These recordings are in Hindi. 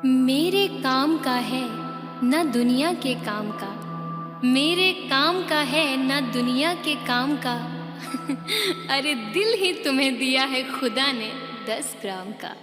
मेरे काम का है न दुनिया के काम का, मेरे काम का है न दुनिया के काम का। अरे दिल ही तुम्हें दिया है खुदा ने 10 ग्राम का।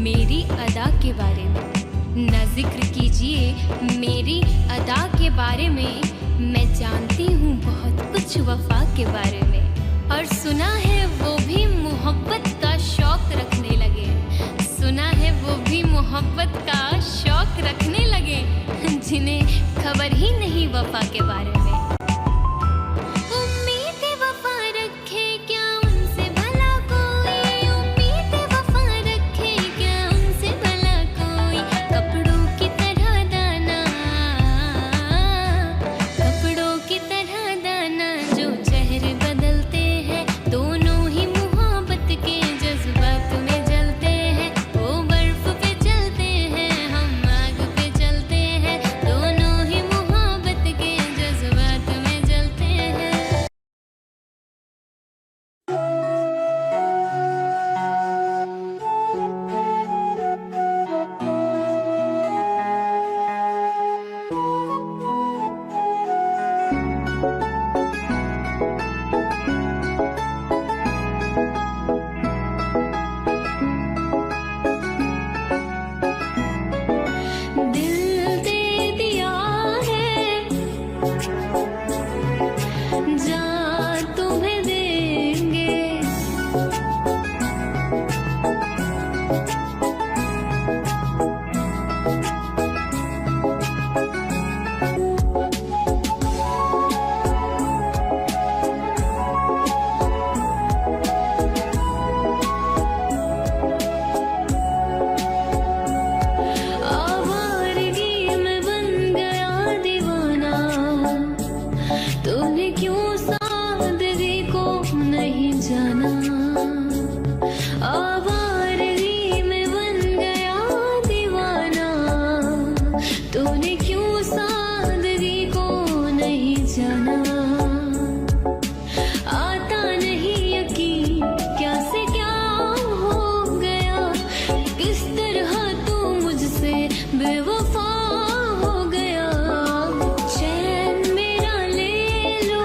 मेरी अदा के बारे में, न जिक्र कीजिए मेरी अदा के बारे में। मैं जानती हूँ बहुत कुछ वफा के बारे में, और सुना है वो भी मोहब्बत का शौक रखने लगे। सुना है वो भी मोहब्बत का शौक रखने लगे, जिन्हें खबर ही नहीं वफा के बारे में। बेवफा हो गया, चैन मेरा ले लो।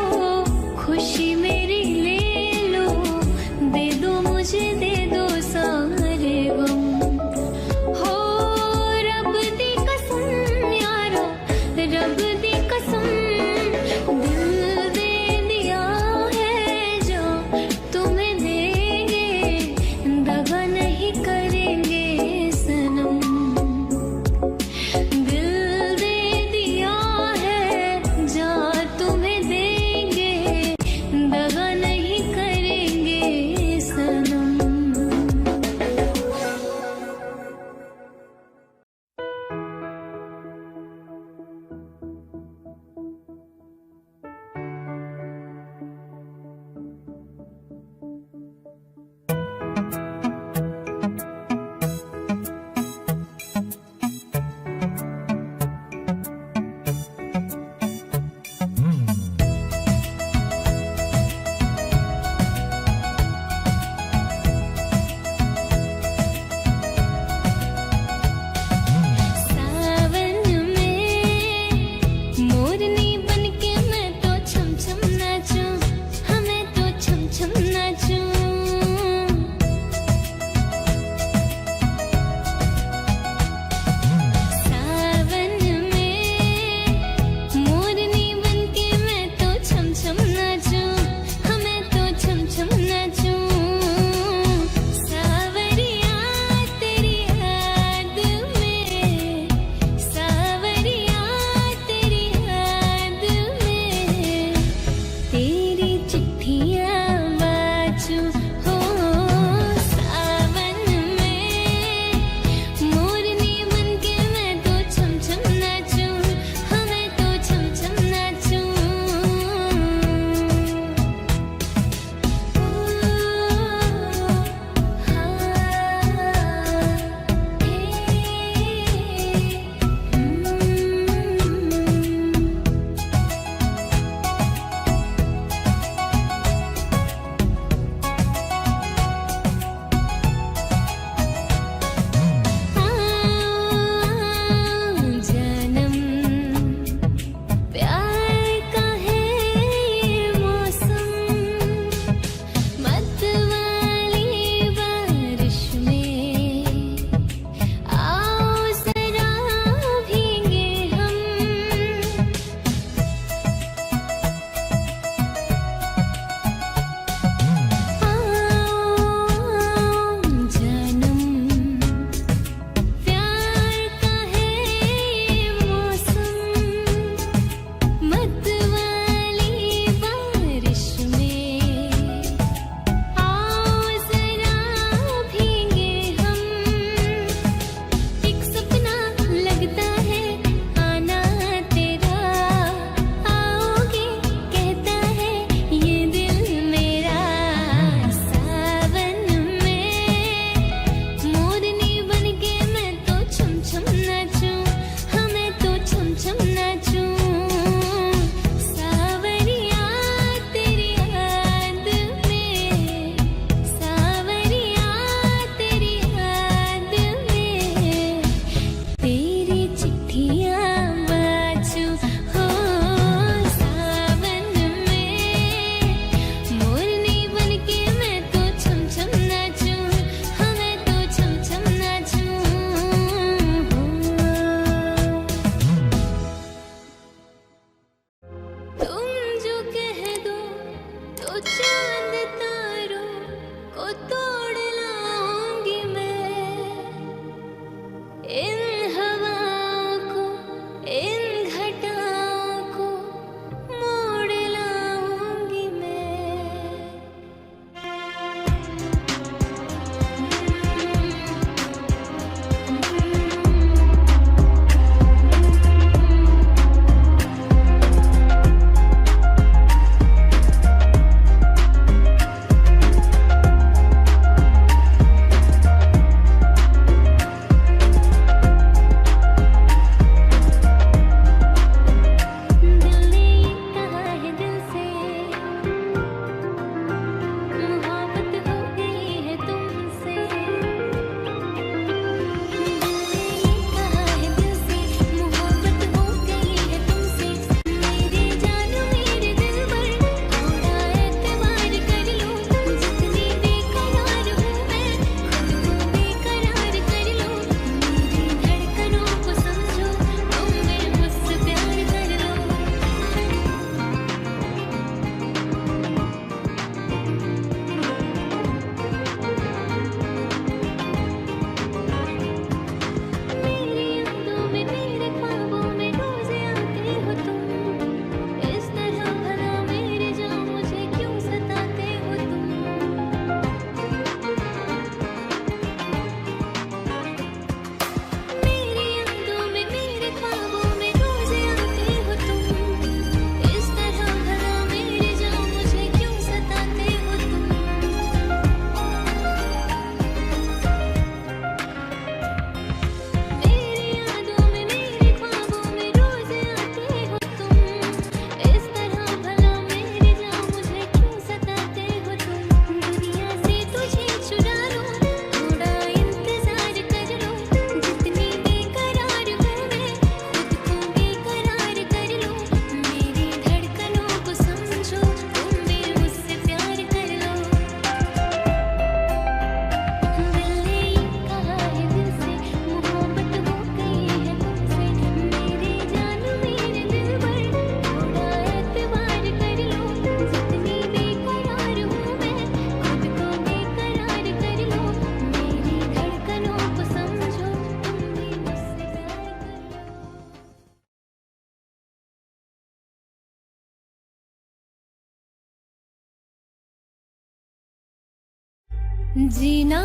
जीना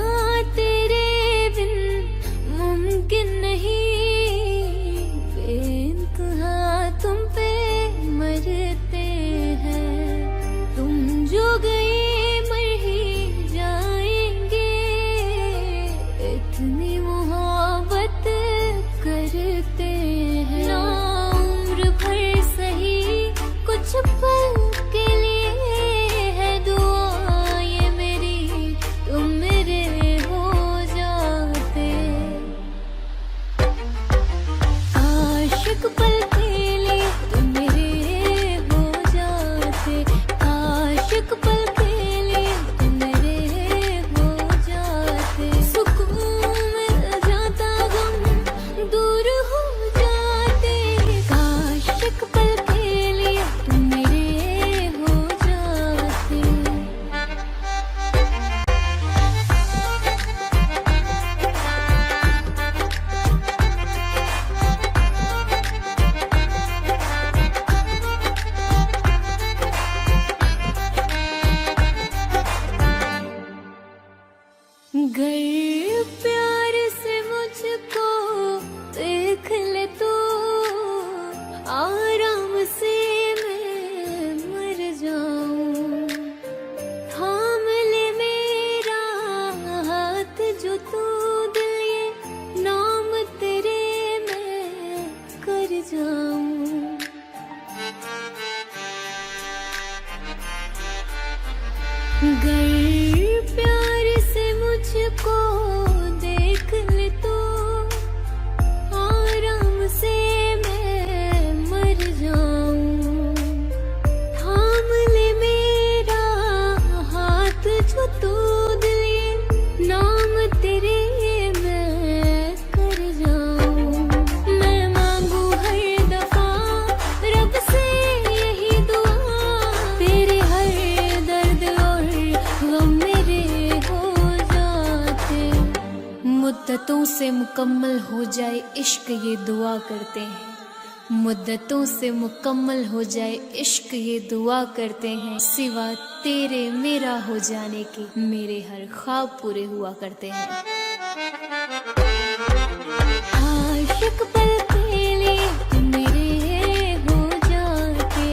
तेरे बिन मुमकिन नहीं, बेइंतहा तुम पे मरते हैं। तुम जो गए मर ही जाएंगे, इतनी मोहब्बत करते हैं। ना उम्र भर सही कुछ पल के लिए है दुआ ये मेरी, तुम मेरे हो जाते। आशिक पल के लिए तुम मेरे हो जाते, आशिक पल के लिए तुम मेरे हो जाते। सुकून मिल जाता गम दूर हो जाते, आशिक पल के लिए तुम मेरे हो जाते। गर प्यार से मुझको देख ले तो आराम से मैं मर जाऊं। थाम ले मेरा हाथ जो तू दिल, ये नाम तेरे मैं कर जाऊं। गर प्यार से मुझको देख ले तो आराम से मैं मर जाऊं। थाम ले मेरा हाथ जो तू दिल, ये नाम तेरे मैं कर जाऊं। मैं मांगू हर दफा रब से यही दुआ, तेरे हर दर्द और गम मेरे हो जाते। मुद्दतों से मुकम्मल हो जाए इश्क ये दुआ करते हैं, मुद्दतों से मुकम्मल हो जाए इश्क ये दुआ करते हैं। सिवा तेरे मेरा हो जाने के मेरे हर ख्वाब पूरे हुआ करते हैं। आशिक पल के लिए तुम मेरे हो जाते,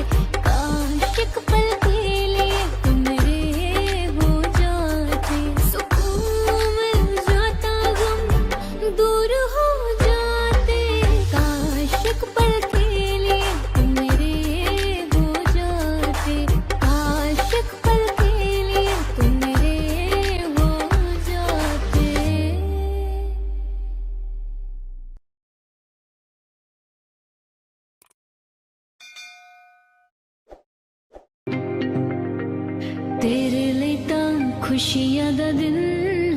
आशिक पल के लिए तुम मेरे हो जाते। सुकून मिल जाता गम दूर हो जाते, आशिक पल के लिए तुम मेरे हो जाते, आशिक पल के लिए तुम मेरे हो जाते। तेरे लिए तां खुशियां दा दिन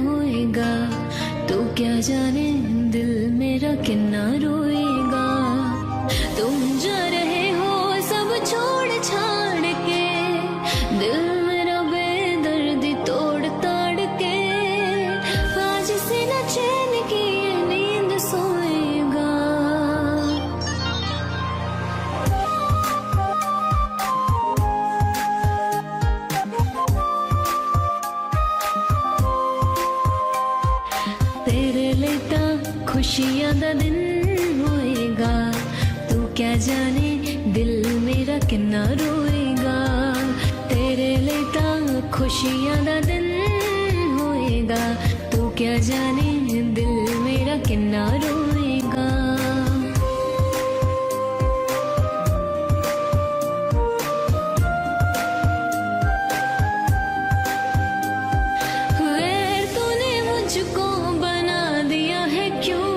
होएगा, तो क्या जाने दिल मेरा किन्ना रोएगा। तुम जा रहे हो सब छोड़ छाड़ के, दिल मेरा बेदर्दी तोड़ ताड़ के। आज से न चैन की ये नींद सोएगा। तेरे लिए तां खुशियां दा दिन होएगा, तू क्या जाने दिल मेरा किन्ना रोएगा। तेरे लिए तां खुशियां दा दिन होएगा, तू क्या जाने दिल मेरा किन्ना रोएगा। गैर तूने मुझको बना दिया है क्यों,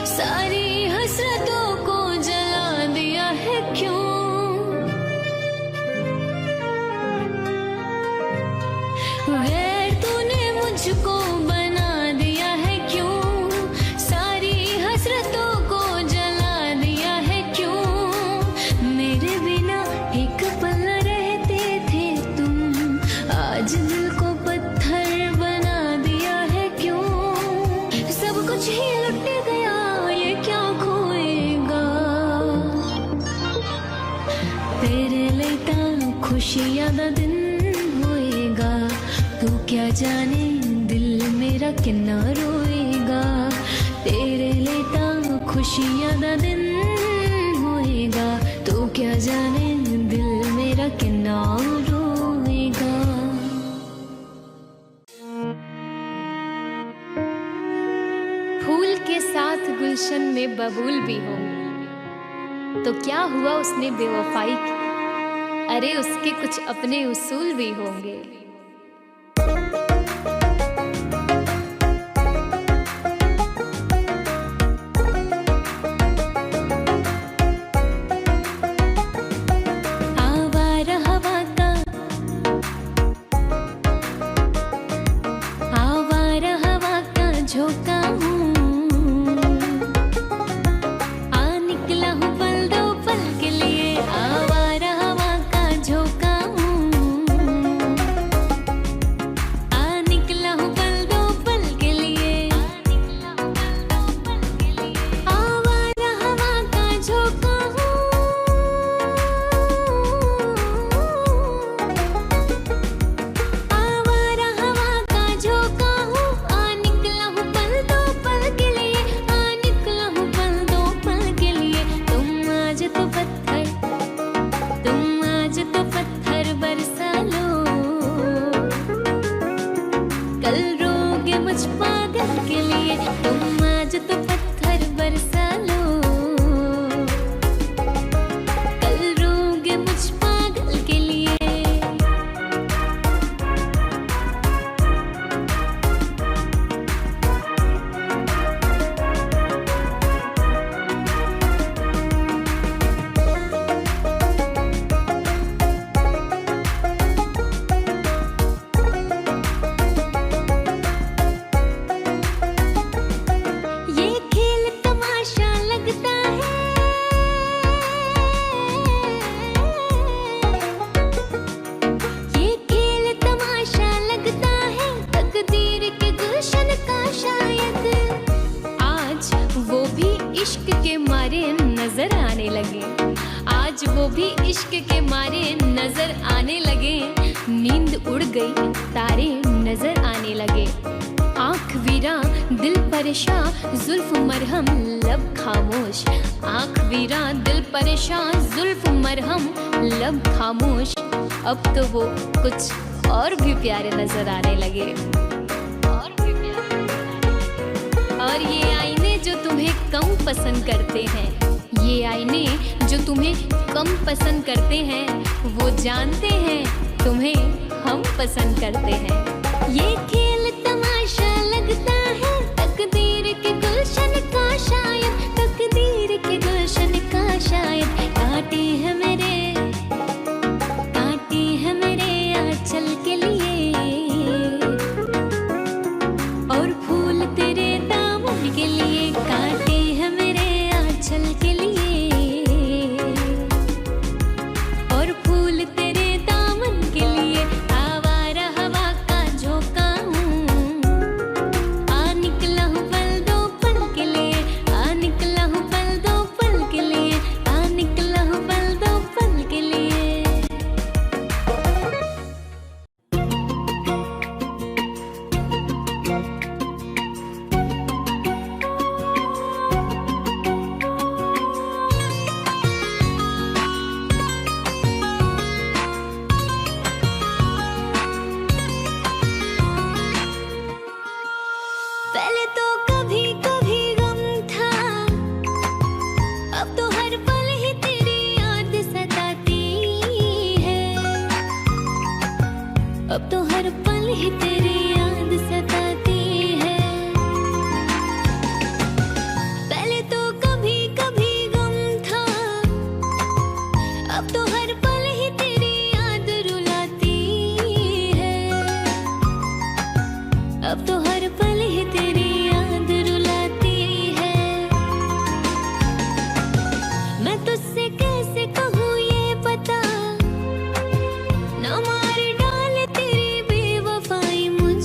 सारी हसरतों को जला दिया है क्यों। गैर तूने मुझको बना दिया है क्यों, सारी हसरतों को जला दिया है क्यों। मेरे बिना एक पल न रहते थे तुम, आज दिल को पत्थर बना दिया है क्यों। सब कुछ ही लुट गया ये क्या खोएगा। तेरे लिए तां खुशियां दा दिन होएगा, तू क्या जाने दिल मेरा किन्ना रोएगा, तेरे लेता खुशियां दा दिन होएगा, तो क्या जाने दिल मेरा किन्ना रोएगा। फूल के साथ गुलशन में बबूल भी होंगे, तो क्या हुआ उसने बेवफाई की, अरे उसके कुछ अपने उसूल भी होंगे। वो भी इश्क के मारे नजर आने लगे, नींद उड़ गई तारे नजर आने लगे। आँख वीरा दिल परेशान जुल्फ मरहम लब खामोश, आँख वीरा दिल परेशान जुल्फ मरहम लब खामोश। अब तो वो कुछ और भी प्यारे नजर आने लगे, और भी प्यारे। और ये आईने जो तुम्हें कम पसंद करते हैं, ये आईने जो तुम्हें कम पसंद करते हैं, वो जानते हैं तुम्हें हम पसंद करते हैं। ये खेल तमाशा लगता है तकदीर के गुलशन का शायद, तकदीर के गुलशन का शायद। कांटे हैं मेरे आंचल के लिए, और फूल तेरे दामन के लिए। कांटे हैं मेरे आंचल के लिए, अब तो हर पल ही तेरी याद सताती है। पहले तो कभी कभी गम था, अब तो हर पल ही तेरी याद रुलाती है। अब तो हर पल ही तेरी याद रुलाती है। मैं तुझसे कैसे कहूँ ये पता, न मार डाल तेरी बेवफाई मुझ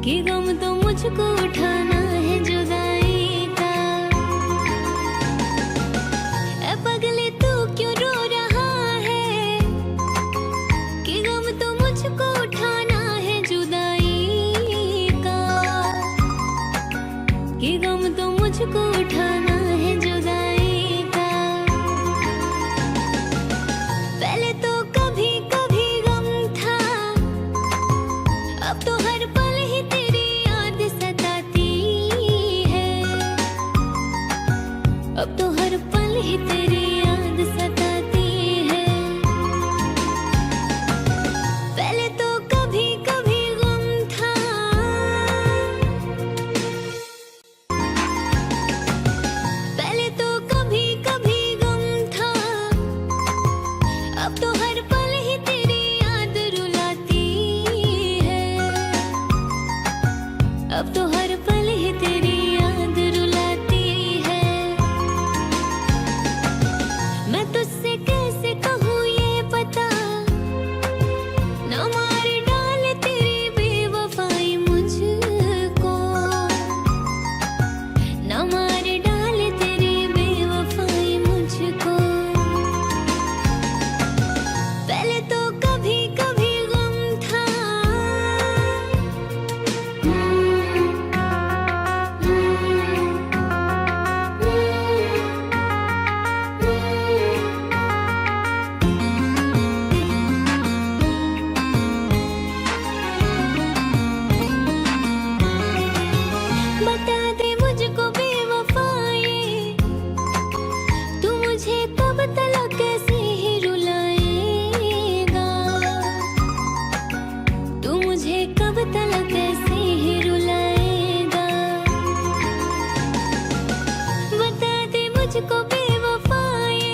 कि गम तो मुझको उठाना है जुदाई का। ऐ पगले तू क्यों रो रहा है, कि गम तो मुझको उठाना है जुदाई का, कि गम तो मुझको उठाना है जुदाई का। पहले तो कभी कभी गम था, अब तो हर पल ही तेरी याद सताती है, अब तो हर पल ही तेरी याद सताती है। पहले तो कभी कभी गम था, पहले तो कभी कभी गम था, अब तो हर पल ही तेरी याद रुलाती है, अब तो हर पल ही तेरी याद रुलाती है। मैं तुझसे कैसे कहूँ ये पता, ना मार डाले तेरी बेवफाई मुझको, ना मार डाले तेरी बेवफाई मुझको। पहले तो कभी कभी गम था, बता दे मुझको बेवफाए, तू मुझे कब तलक कैसे ही रुलाएगा, तू मुझे कब तलक कैसे ही रुलाएगा। बता दे मुझको बेवफाए,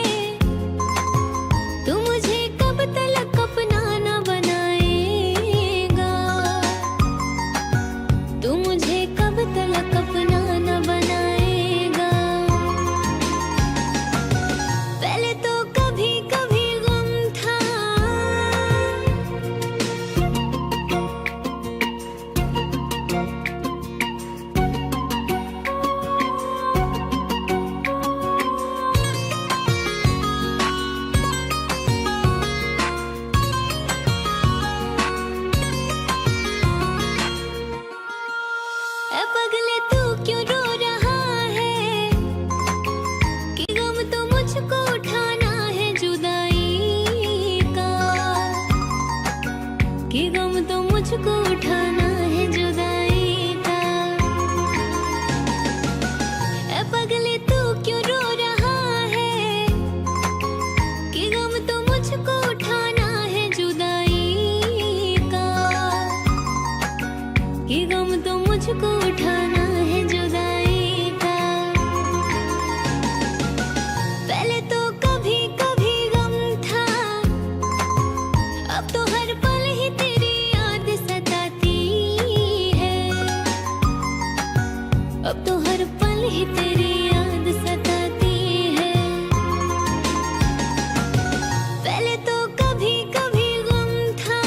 तू मुझे कब तलक अपना न बनाएगा, तू मुझे कब तलक अपना न बनाएगा। पहले तो कभी कभी गम था, ऐ पगले तू क्यों रो रहा है, कि गम तो मुझको उठाना है जुदाई का, कि गम तो मुझको उठाना है जुदाई का। ऐ पगले तू क्यों रो रहा है, कि गम तो मुझको उठाना है जुदाई का, कि गम तो मुझको उठाना है जुदाई का। पहले तो कभी कभी गम था, अब तो हर पल ही तेरी याद सताती है, अब तो हर पल ही तेरी याद सताती है। पहले तो कभी कभी गम था,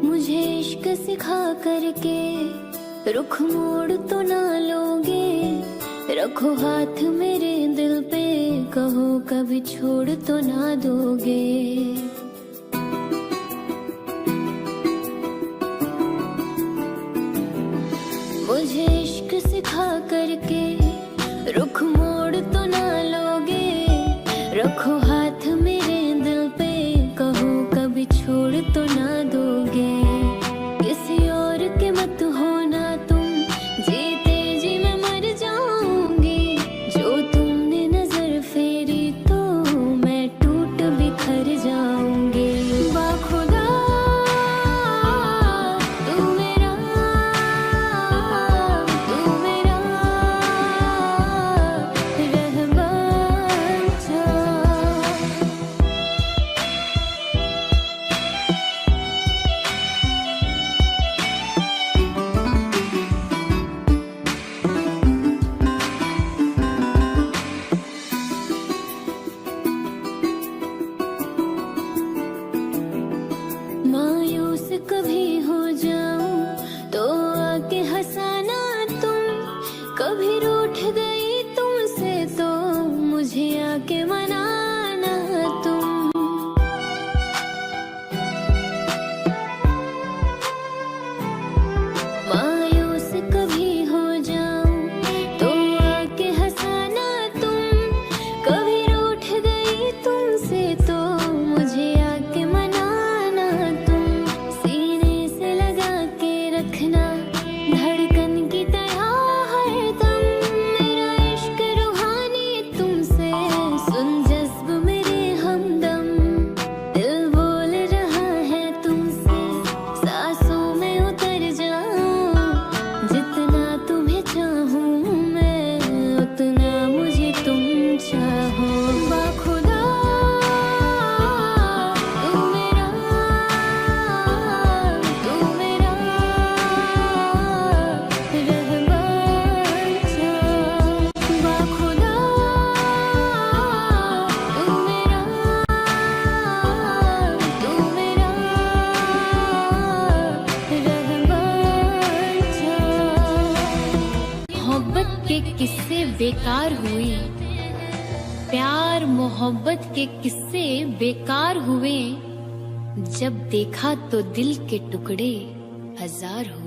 मुझे इश्क सिखा करके रुख मोड़ तो ना लोगे, रखो हाथ मेरे दिल पे, कहो कभी छोड़ तो ना दोगे। मुझे इश्क सिखा करके रुख मोड़ तो ना लोगे, रखो हाथ मेरे दिल पे, कहो कभी छोड़ तो ना दोगे। किसी और के मत होना तुम, जीते जी मैं मर जाऊंगी, जो तुमने नजर फेरी तो मैं टूट बिखर जाऊंगी। बाखुदा तू मेरा मोहब्बत के किस्से बेकार हुए, प्यार मोहब्बत के किस्से बेकार हुए, जब देखा तो दिल के टुकड़े हजार हुए।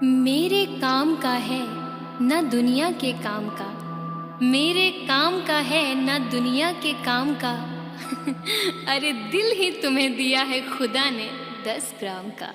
मेरे काम का है न दुनिया के काम का, मेरे काम का है न दुनिया के काम का। अरे दिल ही तुम्हें दिया है खुदा ने 10 ग्राम का।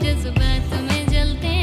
जज्बात में जलते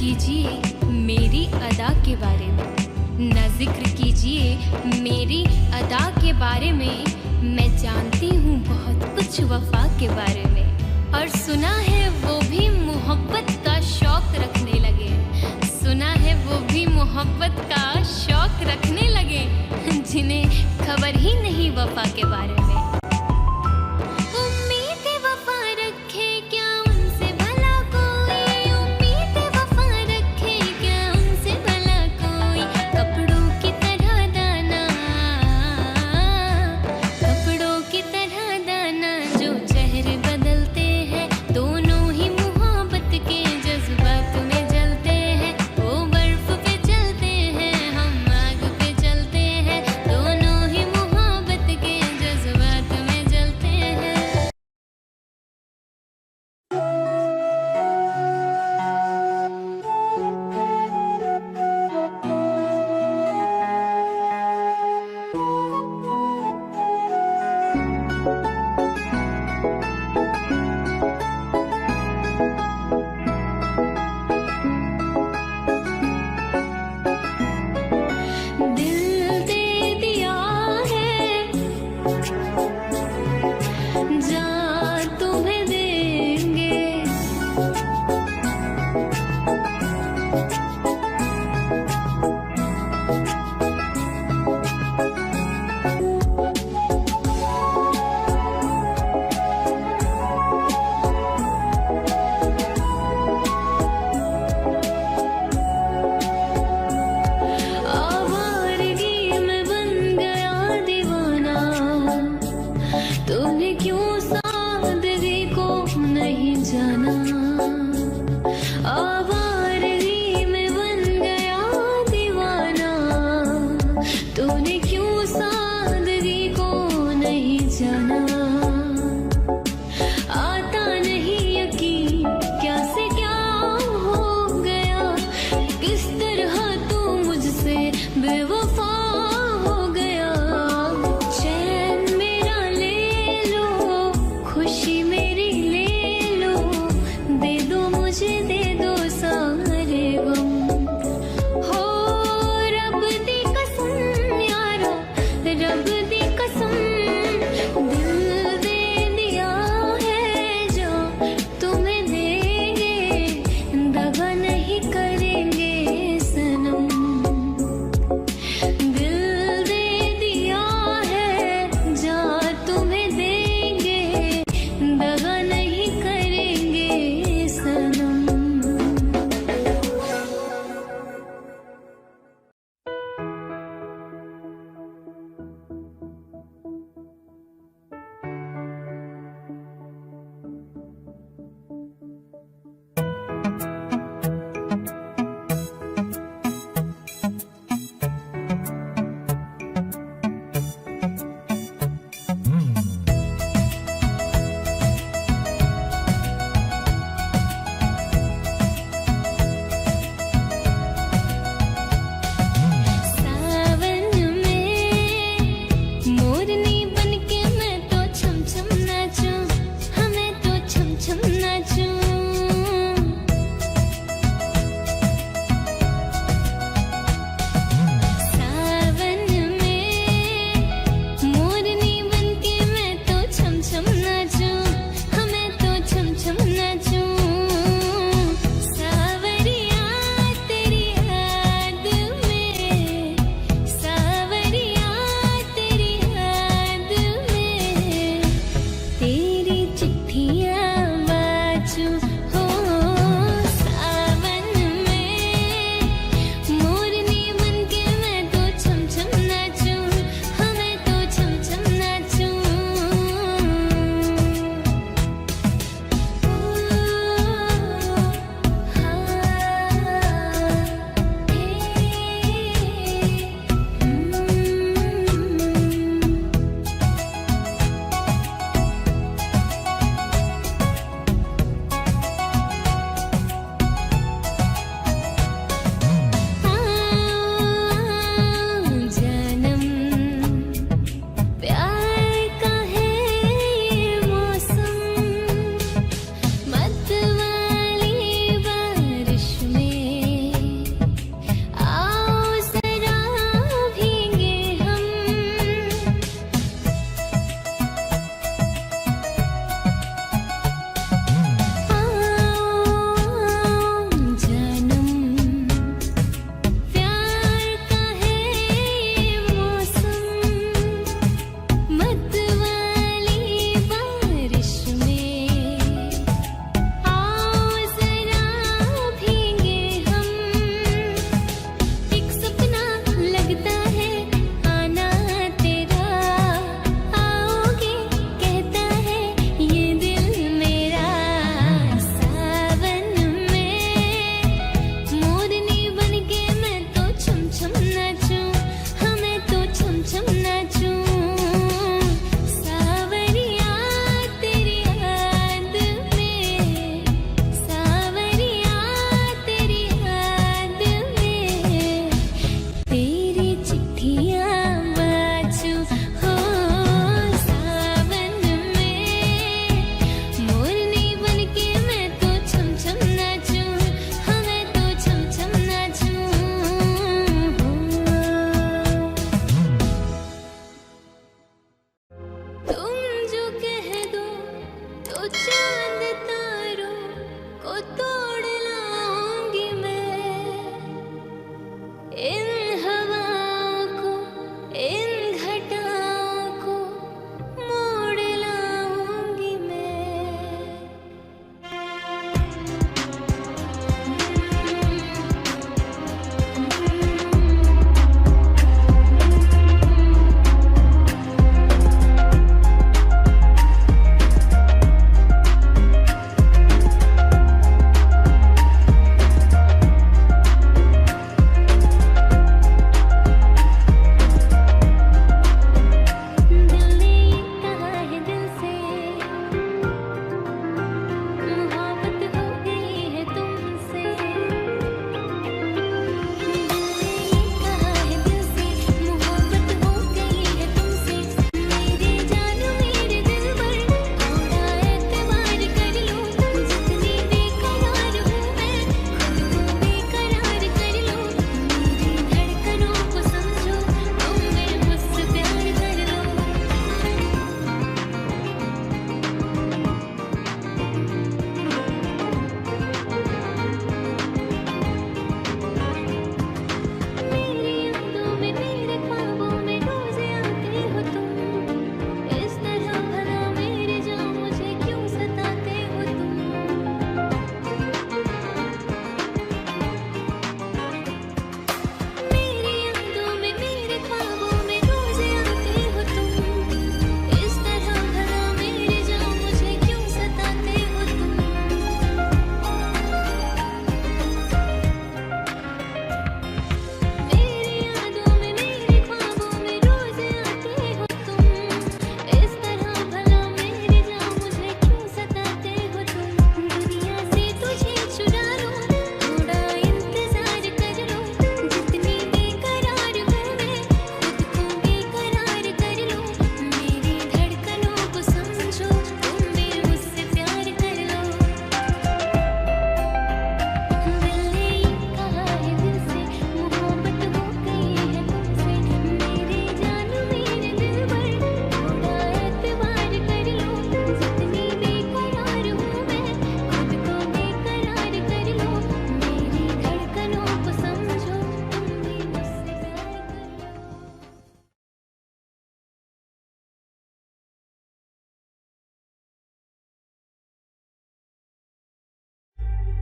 कीजिए मेरी अदा के बारे में, न जिक्र कीजिए मेरी अदा के बारे में। मैं जानती हूँ बहुत कुछ वफा के बारे में। और सुना है वो भी मोहब्बत का शौक रखने लगे, सुना है वो भी मोहब्बत का शौक रखने लगे, जिन्हें खबर ही नहीं वफा के बारे में।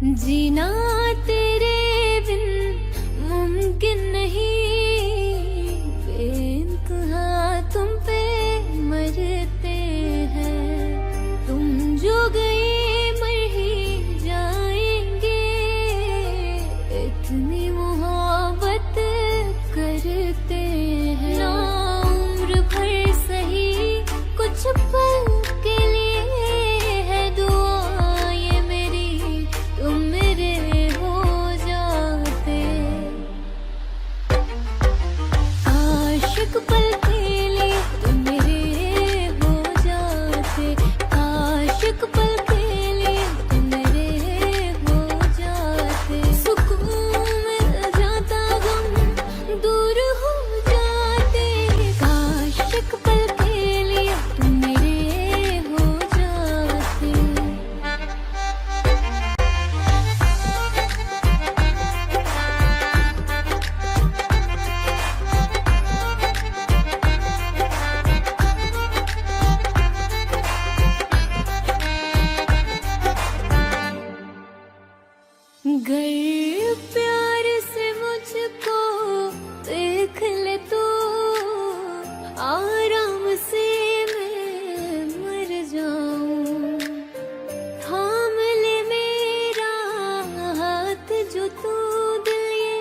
जीना तेरे बिन मुमकिन नहीं, बेइंतहा तुम पे मरते हैं। तुम जो गए मर ही जाएंगे, इतनी मोहब्बत करते हैं। ना उम्र भर सही कुछ पल के लिए है दुआ ये मेरी, तुम मेरे हो जाते। आशिक पल के लिए तुम मेरे हो जाते, आशिक पल के लिए तुम मेरे हो जाते। सुकून मिल जाता गम दूर हो जाते, आशिक पल के लिए तुम मेरे हो जाते। गर प्यार से मुझको देख ले तो आराम से मैं मर जाऊं। थाम ले मेरा हाथ जो तू दिल, ये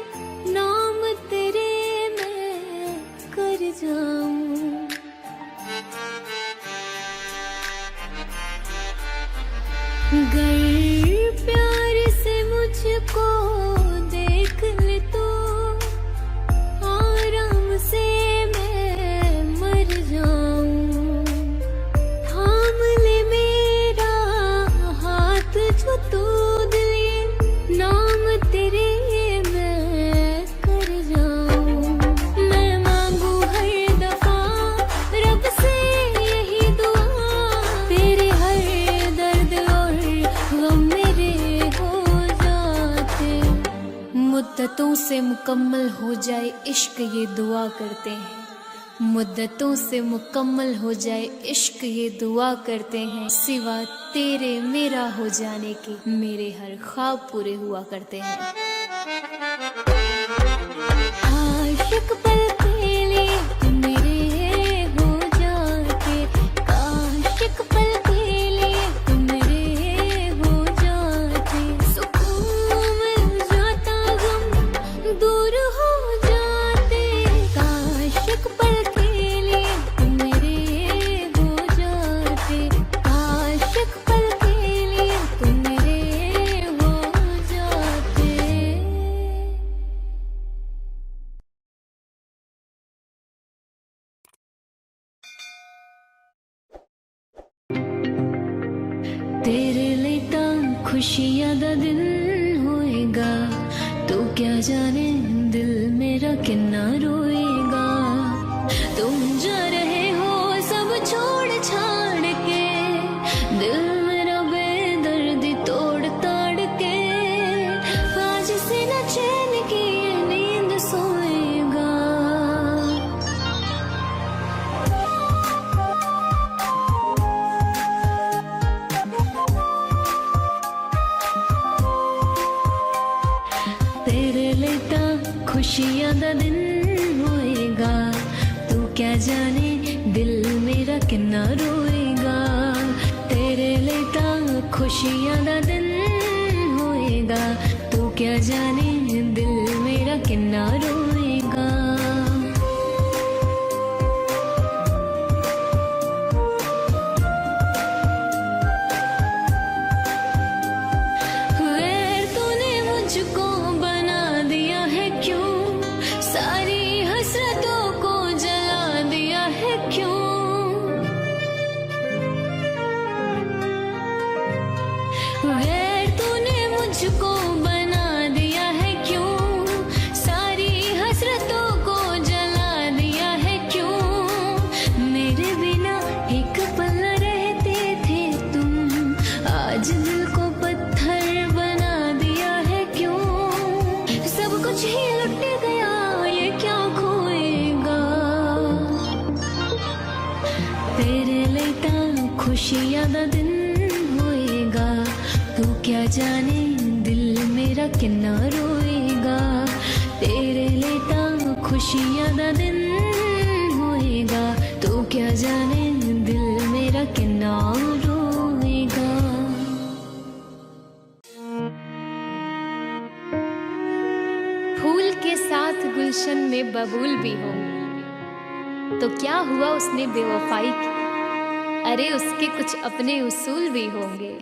नाम तेरे मैं कर जाऊं। गर प्यार से मुझको देख ले तो आराम से मैं मर जाऊं। थाम ले मेरा हाथ जो तू दिल, ये नाम तेरे मैं कर जाऊं। मैं मांगू हर दफा रब से यही दुआ, तेरे हर दर्द और गम मेरे हो जाते। मुद्दतों से मुकम्मल हो जाए इश्क ये दुआ करते हैं, मुद्दतों से मुकम्मल हो जाए इश्क ये दुआ करते हैं। सिवा तेरे मेरा हो जाने के मेरे हर ख्वाब पूरे हुआ करते हैं। आशिक पल के लिए तुम मेरे हो जाते, आशिक पल के लिए तुम मेरे हो जाते। सुकून मिल जाता गम दूर हो जाते, आशिक पल के लिए तुम मेरे हो जाते, आशिक पल के लिए तुम मेरे हो जाते। तेरे लिए तां खुशियां दा दिन होएगा, तो क्या जाने दिल मेरा किन्ना रोएगा। तुम जा रहे हो सब छोड़ छाड़ के, दिल मेरा बेदर्दी तोड़ ताड़ के। आज से न चैन की ये नींद सोएगा। तेरे लिए तां खुशियां दा दिन होएगा, तू क्या जाने दिल मेरा किन्ना रोएगा। तेरे लिए तां खुशियां दा दिन होएगा, तू क्या जाने दिल मेरा किन्ना रोएगा। गैर तूने मुझको बना दिया है क्यों, सारी हसरतों को जला दिया है क्यों। गैर तूने मुझको बना दिया है क्यों, सारी हसरतों को जला दिया है क्यों। मेरे बिना एक पल न रहते थे तुम, आज दिल को पत्थर बना दिया है क्यों। सब कुछ ही लुट गया ये क्या खोएगा। तेरे लिए तां खुशियां दा दिन होएगा, तू क्या जाने दिल किन्ना रोएगा, तेरे लेता खुशियां दा दिन होएगा, तो क्या जाने दिल मेरा किन्ना रोएगा। फूल के साथ गुलशन में बबूल भी होंगे, तो क्या हुआ उसने बेवफाई की, अरे उसके कुछ अपने उसूल भी होंगे।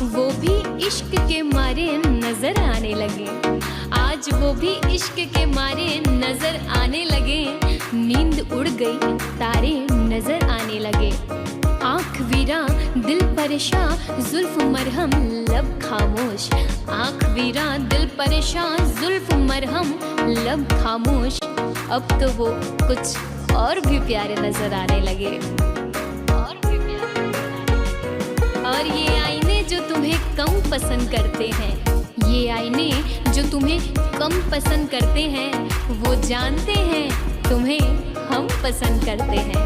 वो भी इश्क के मारे नजर आने लगे, नींद उड़ गई तारे नजर आने लगे। आँख वीरा दिल परेशान जुल्फ मरहम लब खामोश, आँख वीरा दिल परेशान जुल्फ मरहम लब खामोश। अब तो वो कुछ और भी प्यारे नजर आने लगे, और भी प्यारे। और ये आईने जो तुम्हें कम पसंद करते हैं, ये आईने जो तुम्हें कम पसंद करते हैं, वो जानते हैं तुम्हें हम पसंद करते हैं।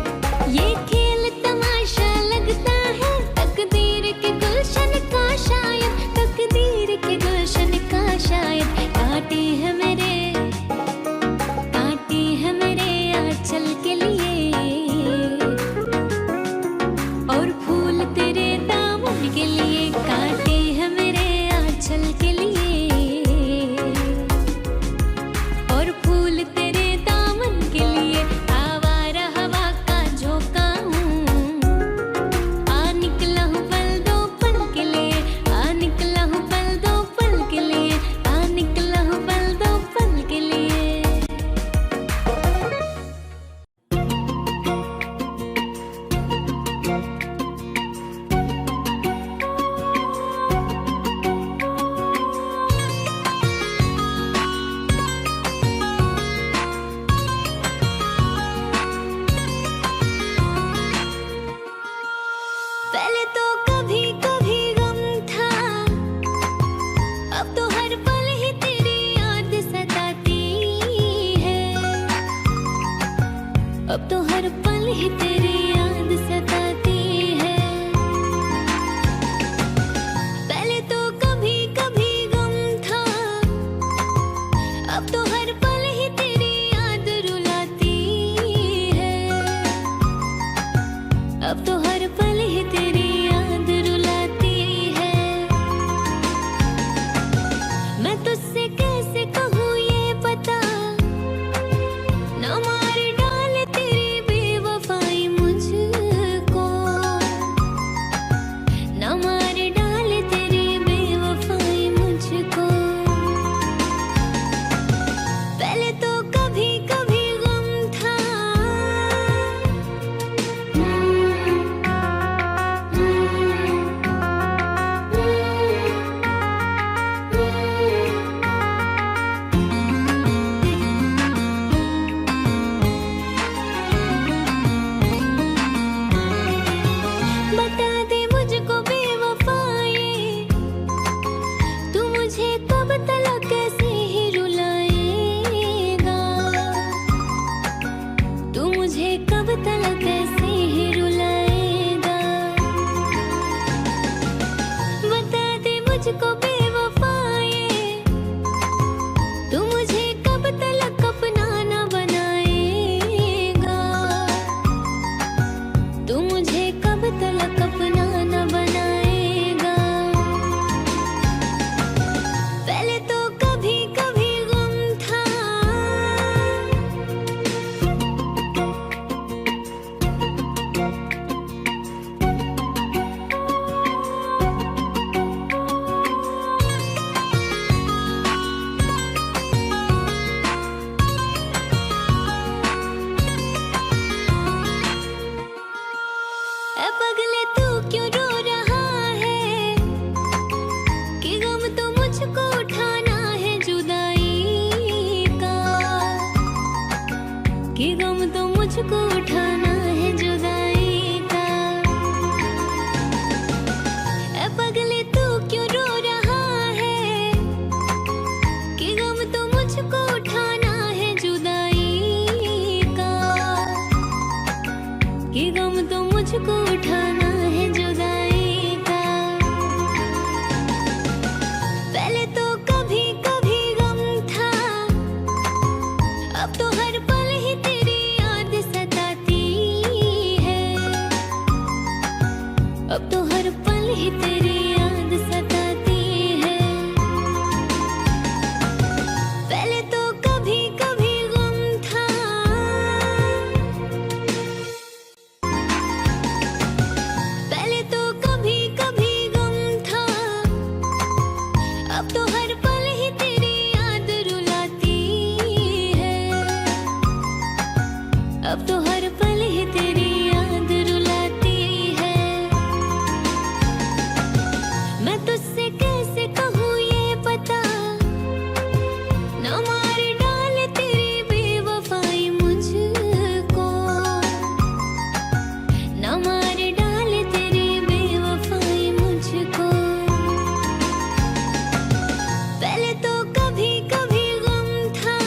ये खेल तमाशा लगता है तकदीर के गुलशन का शायद, तकदीर के गुलशन का शायद। कांटे हैं मेरे आंचल के लिए, और फूल तेरे दामन के लिए। कांटे हैं मेरे आंचल के लिए, अब तो हर पल ही तेरी याद सताती है। पहले तो कभी कभी गम था, अब तो हर पल ही तेरी याद रुलाती है। अब तो हर पल ही तेरी याद रुलाती है। मैं तुझसे कैसे कहूँ ये पता, ना मार डाले तेरी बेवफाई मुझको, ना मार डाले तेरी बेवफाई मुझको। पहले तो कभी कभी गम था, ऐ पगले तू क्यों रो रहा है, कि गम तो मुझको उठाना है जुदाई का, कि गम तो मुझको उठाना है जुदाई का। ऐ पगले तू क्यों रो रहा है, कि गम तो मुझको उठाना है जुदाई का, कि गम तो मुझको उठाना है जुदाई का। पहले तो कभी कभी गम था, अब तो हर पल ही तेरी याद सताती है, अब तो हर पल ही तेरी याद सताती है। पहले तो कभी कभी गम था, पहले तो कभी कभी गम था, अब तो हर पल ही तेरी याद रुलाती है, अब तो हर पल ही तेरी याद रुलाती है। मैं तुझसे कैसे कहूँ ये पता, न मार डाले तेरी बेवफाई मुझको, न मार डाले तेरी बेवफाई मुझको। पहले तो कभी कभी गम था,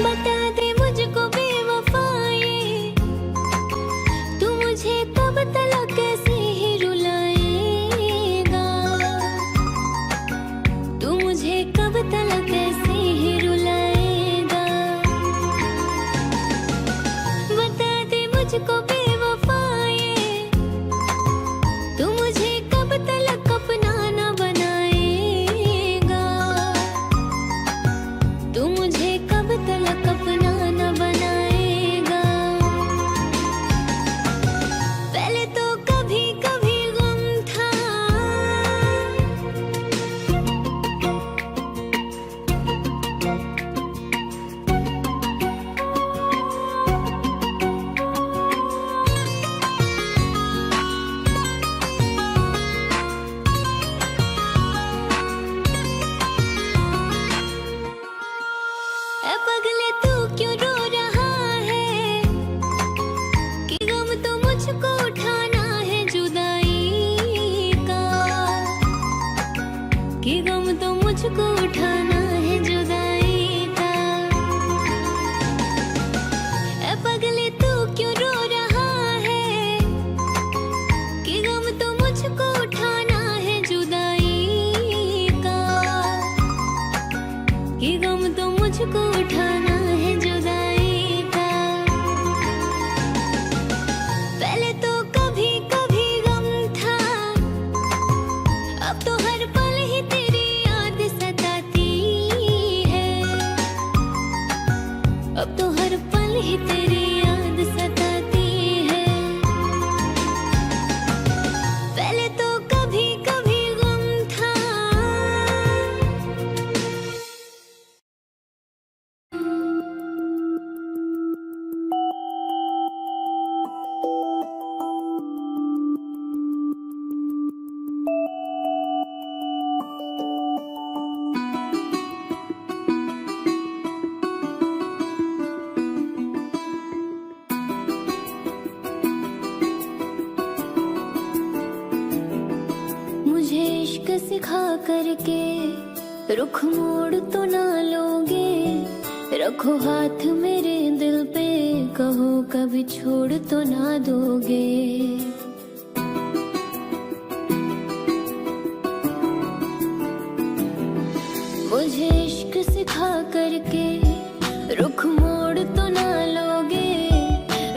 बता दे मुझको बेवफाए, तू मुझे कब तलक कैसे ही रुलाएगा, तू मुझे कब तलक कैसे ही रुलाएगा। बता दे मुझको बेवफाए, तू मुझे कब तलक अपना न बनाएगा, तू मुझे कब तलक अपना न बनाएगा। पहले तो कभी कभी गम था, ऐ पगले तू क्यों रो रहा है, कि गम तो मुझको उठाना है जुदाई का, कि गम तो मुझको उठाना है जुदाई का। ऐ पगले तू क्यों रो रहा है, कि गम तो मुझको उठाना है जुदाई का, कि गम तो मुझको उठाना है जुदाई का। पहले तो कभी कभी गम था, अब तो हर पल ही तेरी याद सताती है, अब तो हर पल ही तेरी याद सताती है। पहले तो कभी कभी गम था, मुझे इश्क सिखा करके रुख मोड़ तो ना लोगे, रखो हाथ मेरे दिल पे, कहो कभी छोड़ तो ना दोगे। मुझे इश्क सिखा करके रुख मोड़ तो ना लोगे,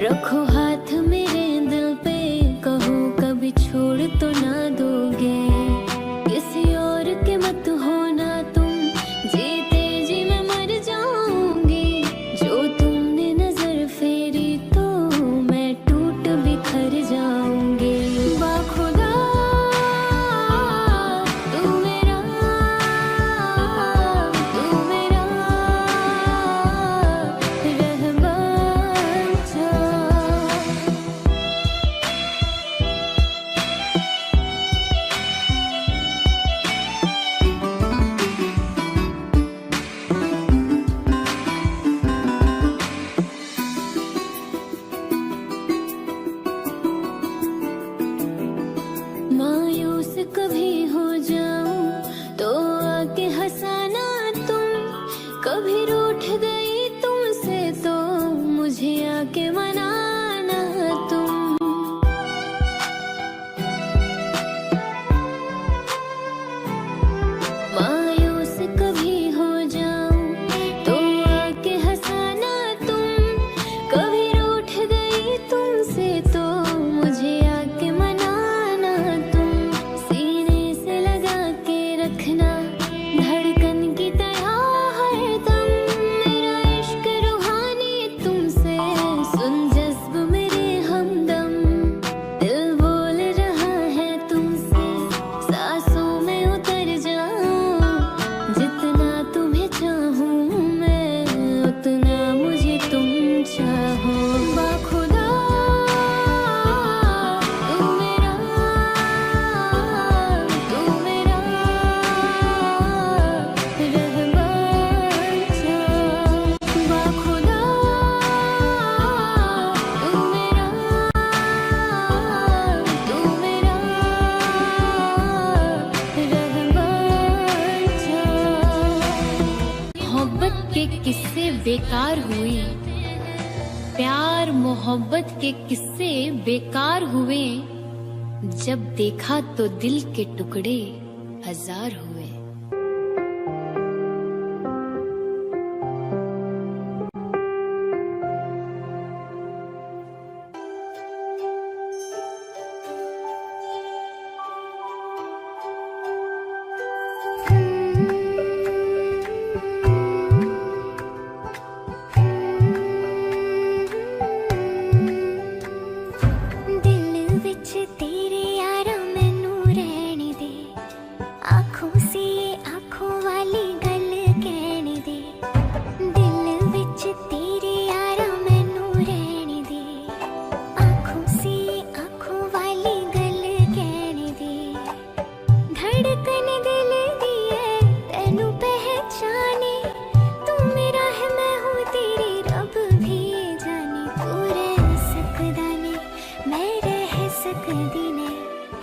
रखो हाथ मेरे दिल पे, कहो कभी छोड़ तो ना दोगे। किसी और के मत होना तुम, जीते जी मैं मर जाऊंगी, जो तुमने नजर फेरी आके मनाना तुम। मायूस कभी हो जाऊं तो आके हंसाना तुम, कभी रूठ गई तुमसे तो मुझे आके मनाना तुम। सीने से लगा के रखना धड़कन की तरह हरदम, मेरा इश्क रूहानी तुमसे सुन जज्ब मेरे हमदम। दिल बोल रहा है तुमसे सांसों में उतर जाऊं, जितना तुम्हें चाहूं मैं उतना मुझे तुम चाहो। बाखुदा तू मेरा, तू मेरा रहमान सा। बाखुदा तू मेरा, तू मेरा रहमान सा। मोहब्बत के किस्से बेकार हुए, प्यार मोहब्बत के किस्से बेकार हुए, जब देखा तो दिल के टुकड़े हजार हुए। दिल विच तेरे यारा मैनू रहने दे, आँखों से आँखों वाली गल कहने दे। दिल विच तेरे यारा मैनू रहने दे, आँखों से आँखों वाली गल कहने दे। धड़कन दिल दी है तेनू पहचाने, तू मेरा है मैं हूँ तेरी रब भी जाने। तू रह सकदा ने मैं रह सकदी ने,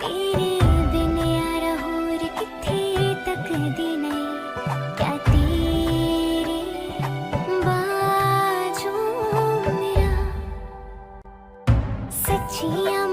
तेरे बिन यारा होर किथे तकदी नहीं। क्या तेरे बाजू मेरा सच्चियां